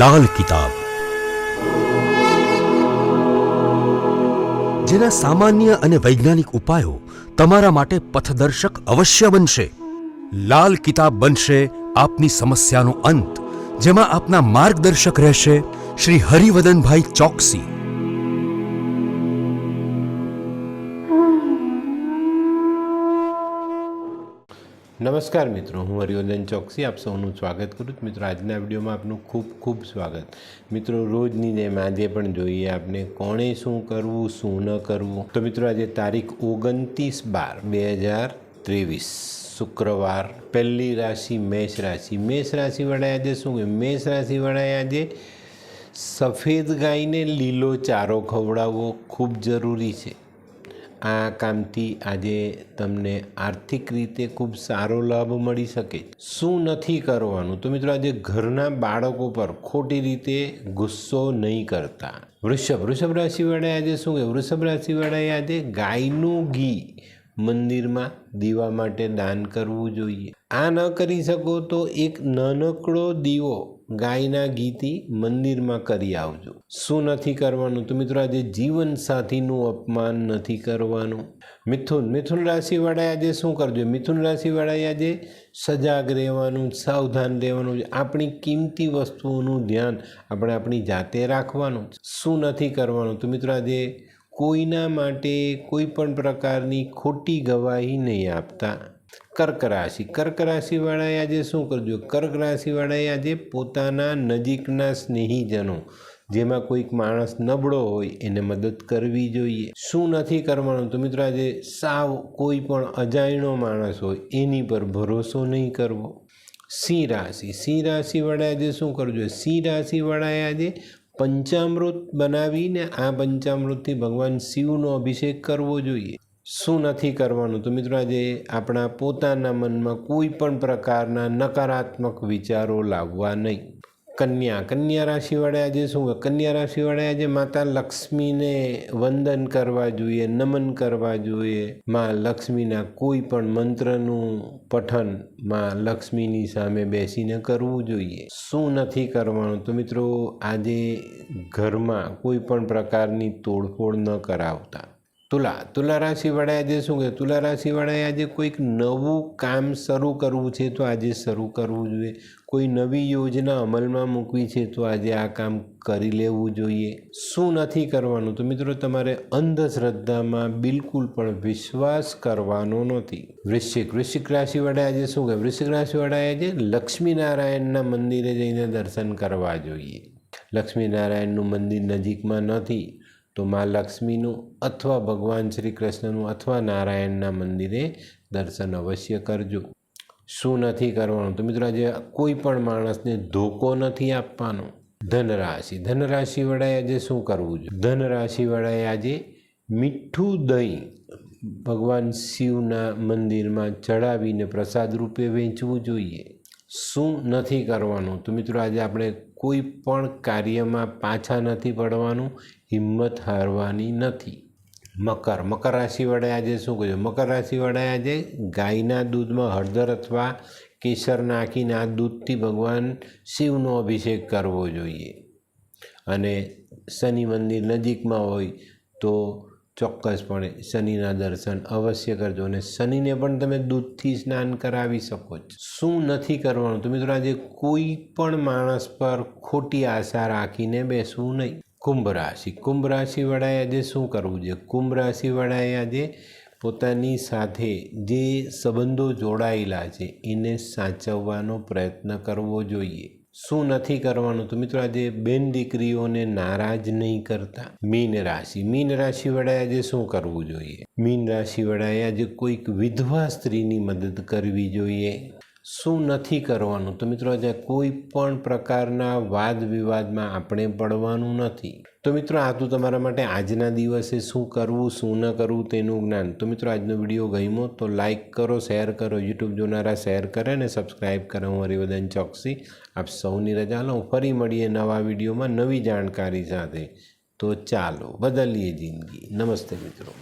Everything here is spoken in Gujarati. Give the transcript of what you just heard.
લાલ કિતાબ, જેના સામાન્ય અને વૈજ્ઞાનિક ઉપાયો તમારા માટે પથદર્શક અવશ્ય બનશે। લાલ કિતાબ બનશે આપની સમસ્યાનો અંત, જેમાં આપના માર્ગદર્શક રહેશે શ્રી હરિવદનભાઈ ચોકસી। નમસ્કાર મિત્રો, હું હરિવર્ધન ચોકસી આપ સૌનું સ્વાગત કરું છું। મિત્રો, આજના વિડીયોમાં આપનું ખૂબ ખૂબ સ્વાગત। મિત્રો, રોજની જેમ આજે પણ જોઈએ આપણે કોણે શું કરવું શું ન કરવું। તો મિત્રો, આજે તારીખ 29/12/2023 શુક્રવાર, પહેલી રાશિ મેષ રાશિ। મેષ રાશિવાળાએ આજે શું કહ્યું? મેષ રાશિવાળાએ આજે સફેદ ગાયને લીલો ચારો ખવડાવવો ખૂબ જરૂરી છે। આ કામથી આજે તમને આર્થિક રીતે ખૂબ સારો લાભ મળી શકે। શું નથી કરવાનું? તો મિત્રો, આજે ઘરના બાળકો પર ખોટી રીતે ગુસ્સો નહીં કરતા। વૃષભ રાશિવાળાએ આજે શું કહે? વૃષભ રાશિવાળાએ આજે ગાયનું ઘી મંદિરમાં દીવા માટે દાન કરવું જોઈએ। આ ન કરી શકો તો એક નાનકડો દીવો ગાયના ઘીથી મંદિરમાં કરી આવજો। શું નથી કરવાનું? તો મિત્રો, આજે જીવન સાથીનું અપમાન નથી કરવાનું। મિથુન રાશિવાળાએ આજે શું કરજો? મિથુન રાશિવાળાએ આજે સજાગ રહેવાનું, સાવધાન રહેવાનું છે। આપણી કિંમતી વસ્તુઓનું ધ્યાન આપણે આપણી જાતે રાખવાનું। શું નથી કરવાનું? તો મિત્રો, આજે કોઈના માટે કોઈ પણ પ્રકારની ખોટી ગવાહી નહીં આપતા। કર્ક રાશિવાળાએ આજે શું કરજો? કર્ક રાશિવાળાએ આજે પોતાના નજીકના સ્નેહીજનો, જેમાં કોઈક માણસ નબળો હોય એને મદદ કરવી જોઈએ। શું નથી કરવાનું? તો મિત્રો, આજે સાવ કોઈ પણ અજાણ્યો માણસ હોય એની પર ભરોસો નહીં કરવો। સિંહ રાશિવાળાએ આજે શું કરજો? સિંહ રાશિવાળાએ આજે પંચામૃત બનાવીને આ પંચામૃતથી ભગવાન શિવનો અભિષેક કરવો જોઈએ। શું નથી કરવાનું? તો મિત્રો, આજે આપણા પોતાના મનમાં કોઈ પણ પ્રકારના નકારાત્મક વિચારો લાવવા નહીં। કન્યા રાશિવાળાએ આજે શું? કન્યા રાશિવાળાએ આજે માતા લક્ષ્મીને વંદન કરવા જોઈએ, નમન કરવા જોઈએ। માં લક્ષ્મીના કોઈ પણ મંત્રનું પઠન માં લક્ષ્મીની સામે બેસીને કરવું જોઈએ। શું નથી કરવાનું? તો મિત્રો, આજે ઘરમાં કોઈ પણ પ્રકારની તોડફોડ ન કરાવતા। તુલા રાશિવાળાએ આજે શું કહે? તુલા રાશિવાળાએ આજે કોઈક નવું કામ શરૂ કરવું છે તો આજે શરૂ કરવું જોઈએ। કોઈ નવી યોજના અમલમાં મૂકવી છે તો આજે આ કામ કરી લેવું જોઈએ। શું નથી કરવાનું? તો મિત્રો, તમારે અંધશ્રદ્ધામાં બિલકુલ પણ વિશ્વાસ કરવાનો નથી। વૃશ્ચિક રાશિવાળાએ આજે શું કહે? વૃશ્ચિક રાશિવાળાએ આજે લક્ષ્મીનારાયણના મંદિરે જઈને દર્શન કરવા જોઈએ। લક્ષ્મીનારાયણનું મંદિર નજીકમાં નથી તો માં લક્ષ્મીનું અથવા ભગવાન શ્રી કૃષ્ણનું અથવા નારાયણના મંદિરે દર્શન અવશ્ય કરજો। શું નથી કરવાનું? તો મિત્રો, આજે કોઈ પણ માણસને ધોકો નથી આપવાનો। ધનરાશિવાળાએ આજે શું કરવું જોઈએ? ધનરાશિવાળાએ આજે મીઠું દહીં ભગવાન શિવના મંદિરમાં ચડાવીને પ્રસાદ રૂપે વેચવું જોઈએ। શું નથી કરવાનું? તો મિત્રો, આજે આપણે કોઈ પણ કાર્યમાં પાછા નથી પડવાનું, હિંમત હારવાની નથી। મકર રાશિવાળાએ આજે શું કહ્યું? મકર રાશિવાળાએ આજે ગાયના દૂધમાં હળદર અથવા કેસર નાખીને આ દૂધથી ભગવાન શિવનો અભિષેક કરવો જોઈએ। અને શનિ મંદિર નજીકમાં હોય તો ચોક્કસપણે શનિના દર્શન અવશ્ય કરજો અને શનિને પણ તમે દૂધથી સ્નાન કરાવી શકો છો। શું નથી કરવાનું? તો મિત્રો, આજે કોઈ પણ માણસ પર ખોટી આશા રાખીને બેસવું નહીં। કુંભ રાશિવાળાએ આજે શું કરવું જોઈએ? કુંભ રાશિવાળાએ આજે પોતાની સાથે જે સંબંધો જોડાયેલા છે એને સાચવવાનો પ્રયત્ન કરવો જોઈએ। શું નથી કરવાનું? તો મિત્રો, આજે બેન દીકરીઓને નારાજ નહીં કરતા। મીન રાશિવાળાએ આજે શું કરવું જોઈએ? મીન રાશિવાળાએ આજે કોઈક વિધવા સ્ત્રીની મદદ કરવી જોઈએ। શું નથી કરવાનું? તો મિત્રો, આજે કોઈ પણ પ્રકારના વાદ વિવાદમાં આપણે પડવાનું નથી। તો મિત્રો, આ તો તમારા માટે આજના દિવસે શું કરવું શું ન કરવું તેનું જ્ઞાન। તો મિત્રો, આજનો વિડીયો ગમ્યો તો લાઇક કરો, શેર કરો, યુટ્યુબ જોનારા શેર કરે અને સબસ્ક્રાઈબ કરે। હું હરિવર્ધન ચોકસી આપ સૌની રજા લઉં। ફરી મળીએ નવા વિડીયોમાં નવી જાણકારી સાથે। તો ચાલો બદલીએ જિંદગી। નમસ્તે મિત્રો।